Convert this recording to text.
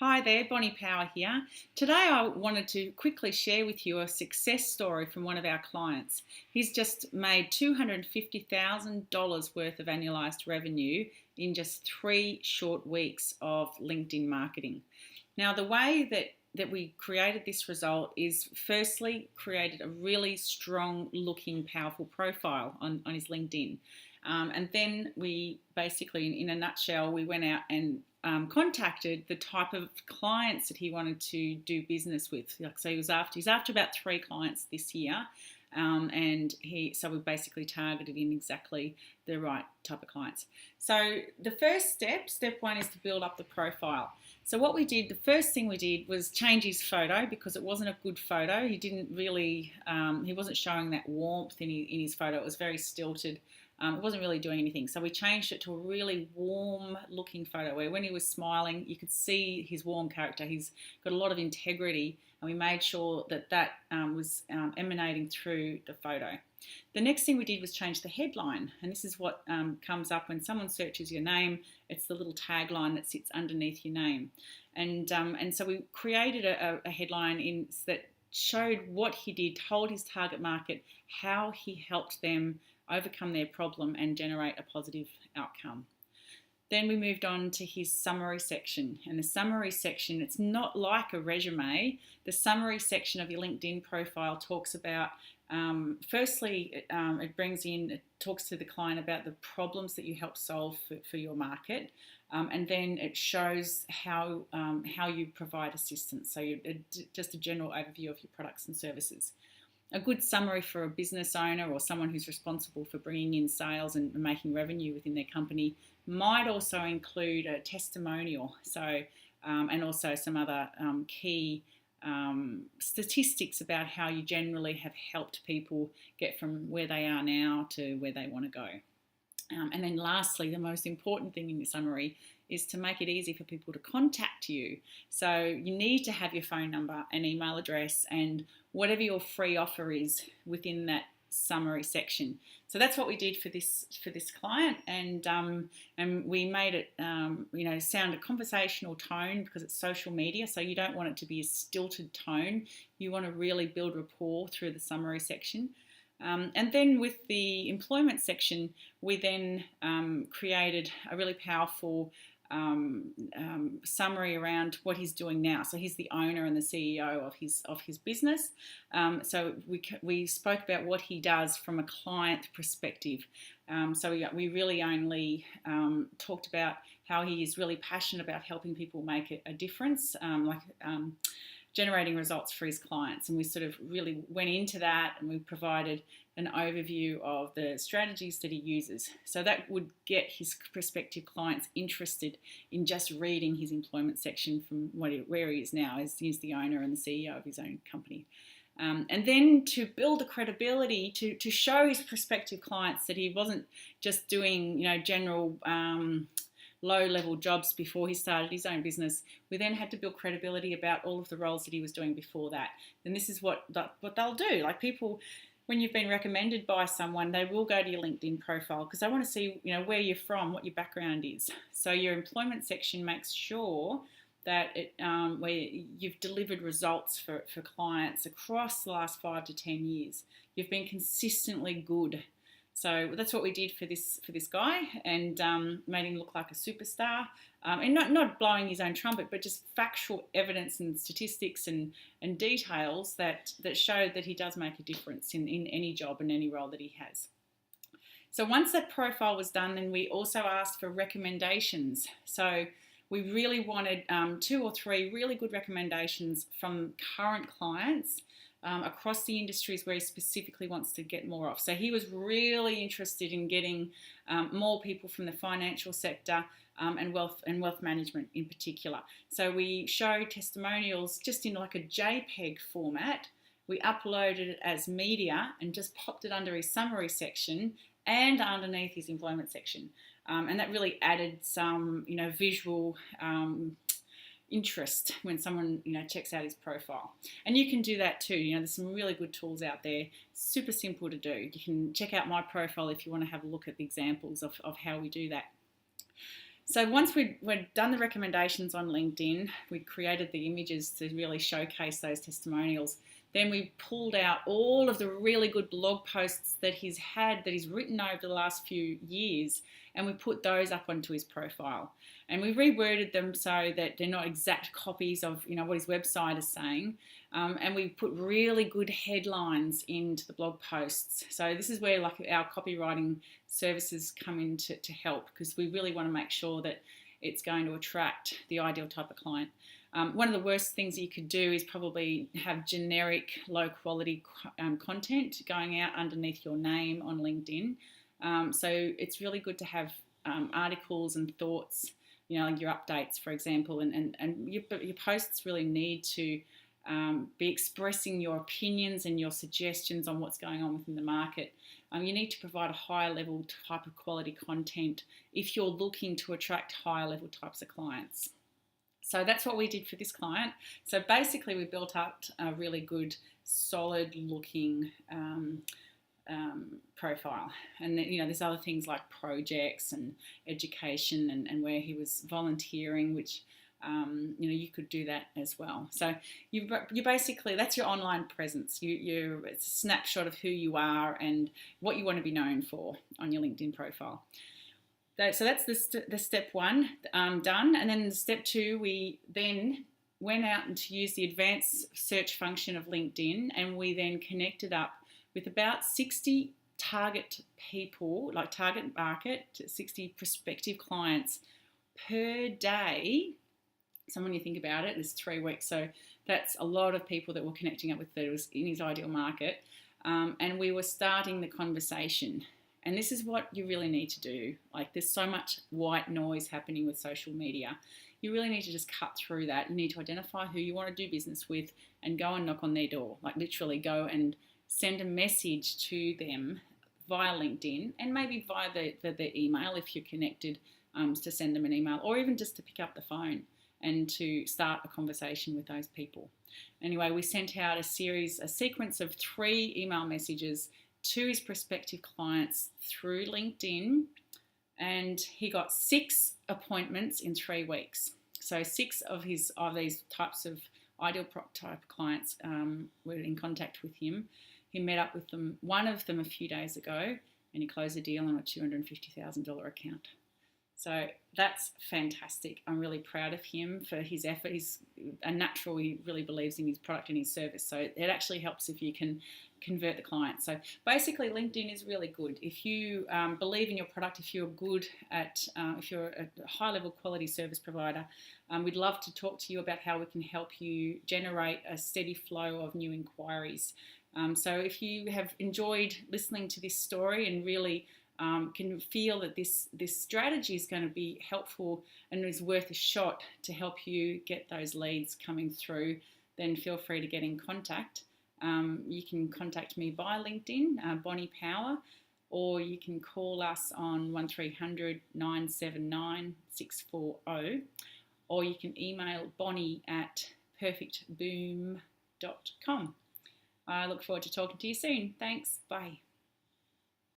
Hi there, Bonnie Power here. Today I wanted to quickly share with you a success story from one of our clients. He's just made $250,000 worth of annualized revenue in just 3 short weeks of LinkedIn marketing. Now, the way that we created this result is firstly created a really strong looking, powerful profile on his LinkedIn. And then we basically, in a nutshell, we went out and contacted the type of clients that he wanted to do business with. Like, so he's after about 3 clients this year, so we basically targeted in exactly the right type of clients. So the first step one, is to build up the profile. So what we did, the first thing we did was change his photo because it wasn't a good photo. He didn't really, he wasn't showing that warmth in his photo. It was very stilted. It wasn't really doing anything. So we changed it to a really warm looking photo where when he was smiling, you could see his warm character. He's got a lot of integrity, and we made sure that was emanating through the photo. The next thing we did was change the headline, and this is what comes up when someone searches your name. It's the little tagline that sits underneath your name, and so we created a headline that showed what he did, told his target market how he helped them overcome their problem and generate a positive outcome. Then we moved on to his summary section. And the summary section, it's not like a resume. The summary section of your LinkedIn profile talks about, firstly, it talks to the client about the problems that you help solve for your market. And then it shows how you provide assistance. So just a general overview of your products and services. A good summary for a business owner or someone who's responsible for bringing in sales and making revenue within their company might also include a testimonial, and also some other key statistics about how you generally have helped people get from where they are now to where they want to go. And then lastly, the most important thing in the summary is to make it easy for people to contact you. So you need to have your phone number and email address and whatever your free offer is within that summary section. So that's what we did for this client, and we made it sound a conversational tone because it's social media. So you don't want it to be a stilted tone. You want to really build rapport through the summary section. And then with the employment section, we then created a really powerful summary around what he's doing now. So he's the owner and the CEO of his business. So we spoke about what he does from a client perspective. So we really only talked about how he is really passionate about helping people make a difference, generating results for his clients. And we sort of really went into that, and we provided an overview of the strategies that he uses. So that would get his prospective clients interested in just reading his employment section from where he is now, as he's the owner and the CEO of his own company. And then to build the credibility, to show his prospective clients that he wasn't just doing, general low-level jobs before he started his own business. We then had to build credibility about all of the roles that he was doing before that. And this is what they'll do. Like, people, when you've been recommended by someone, they will go to your LinkedIn profile because they want to see, where you're from, what your background is. So your employment section makes sure that where you've delivered results for clients across the last 5 to 10 years. You've been consistently good. So that's what we did for this guy, and made him look like a superstar, and not blowing his own trumpet, but just factual evidence and statistics and details that show that he does make a difference in any job and any role that he has. So once that profile was done, then we also asked for recommendations. So we really wanted 2 or 3 really good recommendations from current clients across the industries where he specifically wants to get more of. So he was really interested in getting more people from the financial sector and wealth management in particular. So we showed testimonials just in like a JPEG format. We uploaded it as media and just popped it under his summary section and underneath his employment section. And that really added some, visual interest when someone checks out his profile. And you can do that too. There's some really good tools out there, super simple to do. You can check out my profile if you want to have a look at the examples of how we do that. So once we'd done the recommendations on LinkedIn, we created the images to really showcase those testimonials. Then we pulled out all of the really good blog posts that he's written over the last few years, and we put those up onto his profile. And we reworded them so that they're not exact copies of what his website is saying. And we put really good headlines into the blog posts. So this is where our copywriting services come in to help, because we really want to make sure that it's going to attract the ideal type of client. One of the worst things you could do is probably have generic, low quality content going out underneath your name on LinkedIn. So it's really good to have articles and thoughts, your updates, for example, and your posts really need to be expressing your opinions and your suggestions on what's going on within the market. You need to provide a higher level type of quality content if you're looking to attract higher level types of clients. So that's what we did for this client. So basically we built up a really good, solid looking profile. And then, there's other things like projects and education and where he was volunteering, which you could do that as well. So you basically, that's your online presence. It's a snapshot of who you are and what you want to be known for on your LinkedIn profile. So that's the step one done. And then step two, we then went out and to use the advanced search function of LinkedIn, and we then connected up with about 60 target people, like target market, 60 prospective clients per day. So when you think about it, there's 3 weeks. So that's a lot of people that we're connecting up with that was in his ideal market. And we were starting the conversation. And this is what you really need to do. There's so much white noise happening with social media. You really need to just cut through that. You need to identify who you want to do business with and go and knock on their door. Literally go and send a message to them via LinkedIn and maybe via the email if you're connected, to send them an email, or even just to pick up the phone and to start a conversation with those people. Anyway, we sent out a sequence of 3 email messages to his prospective clients through LinkedIn, and he got 6 appointments in 3 weeks. So 6 of these types of ideal type clients were in contact with him. He met up with them, one of them a few days ago, and he closed a deal on a $250,000 account. So that's fantastic. I'm really proud of him for his effort. He's a natural. He really believes in his product and his service. So it actually helps if you can convert the client. So basically LinkedIn is really good. If you believe in your product, if you're good at, if you're a high level quality service provider, we'd love to talk to you about how we can help you generate a steady flow of new inquiries. So if you have enjoyed listening to this story and really can feel that this strategy is going to be helpful and is worth a shot to help you get those leads coming through, then feel free to get in contact. You can contact me via LinkedIn, Bonnie Power, or you can call us on 1300 979 640, or you can email Bonnie at perfectboom.com. I look forward to talking to you soon. Thanks. Bye.